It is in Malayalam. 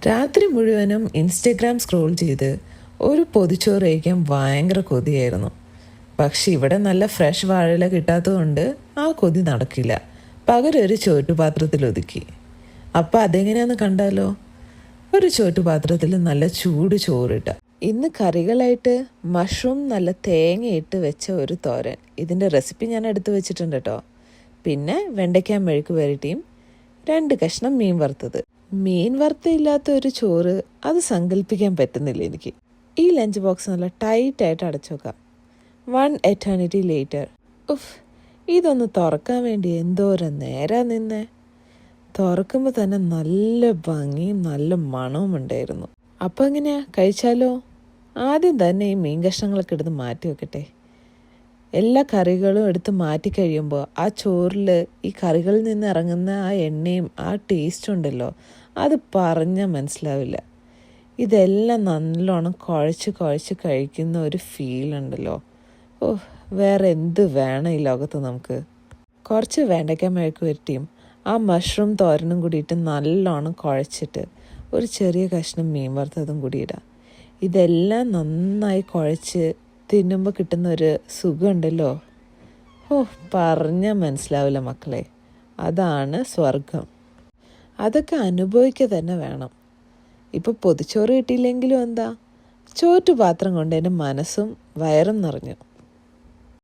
രാത്രി മുഴുവനും ഇൻസ്റ്റഗ്രാം സ്ക്രോൾ ചെയ്ത് ഒരു പൊതിച്ചോറ് കഴിക്കാൻ ഭയങ്കര കൊതിയായിരുന്നു. പക്ഷെ ഇവിടെ നല്ല ഫ്രഷ് വാഴയില കിട്ടാത്തതുകൊണ്ട് ആ കൊതി നടക്കില്ല. പകരം ഒരു ചോറ്റുപാത്രത്തിൽ ഒതുക്കി. അപ്പം അതെങ്ങനെയാന്ന് കണ്ടാലോ? ഒരു ചോറ്റുപാത്രത്തിൽ നല്ല ചൂട് ചോറിട്ട. ഇന്ന് കറികളായിട്ട് മഷ്റൂം നല്ല തേങ്ങയിട്ട് വെച്ച ഒരു തോരൻ. ഇതിൻ്റെ റെസിപ്പി ഞാൻ എടുത്തു വെച്ചിട്ടുണ്ട് കേട്ടോ. പിന്നെ വെണ്ടയ്ക്ക മെഴുക്ക് പുരട്ടിയും 2 കഷ്ണം മീൻ വറുത്തത്. മീൻ വറുത്തില്ലാത്ത ഒരു ചോറ് അത് സങ്കല്പിക്കാൻ പറ്റുന്നില്ല എനിക്ക്. ഈ ലഞ്ച് ബോക്സ് നല്ല ടൈറ്റായിട്ട് അടച്ചു വെക്കാം. 1 eternity later. ഉഫ്, ഇതൊന്ന് തുറക്കാൻ വേണ്ടി എന്തോരം നേരം നിന്നേ. തുറക്കുമ്പോൾ തന്നെ നല്ല ഭംഗിയും നല്ല മണവും ഉണ്ടായിരുന്നു. അപ്പം എങ്ങനെയാ, കഴിച്ചാലോ? ആദ്യം തന്നെ ഈ മീൻ കഷ്ണങ്ങളൊക്കെ എടുത്ത് മാറ്റി വെക്കട്ടെ. എല്ലാ കറികളും എടുത്ത് മാറ്റി കഴിയുമ്പോൾ ആ ചോറിൽ ഈ കറികളിൽ നിന്ന് ഇറങ്ങുന്ന ആ എണ്ണയും ആ ടേസ്റ്റും ഉണ്ടല്ലോ, അത് പറഞ്ഞാൽ മനസ്സിലാവില്ല. ഇതെല്ലാം നല്ലോണം കുഴച്ച് കഴിക്കുന്ന ഒരു ഫീലുണ്ടല്ലോ. ഓ, വേറെ എന്ത് വേണം ഈ ലോകത്ത് നമുക്ക്. കുറച്ച് വെണ്ടയ്ക്ക മെഴുക്ക് പുരട്ടിയും ആ മഷ്റൂം തോരനും കൂടിയിട്ട് നല്ലോണം കുഴച്ചിട്ട് ഒരു ചെറിയ കഷ്ണം മീൻ വറുത്തതും കൂടി ഇടാം. ഇതെല്ലാം നന്നായി കുഴച്ച് തിന്നുമ്പോൾ കിട്ടുന്ന ഒരു സുഖമുണ്ടല്ലോ. ഓ, പറഞ്ഞാൽ മനസ്സിലാവില്ല മക്കളെ. അതാണ് സ്വർഗം. അതൊക്കെ അനുഭവിക്കുക തന്നെ വേണം. ഇപ്പോൾ പൊതിച്ചോറ് കിട്ടിയില്ലെങ്കിലും എന്താ, ചോറ്റുപാത്രം കൊണ്ട് എൻ്റെ മനസ്സും വയറും നിറഞ്ഞു.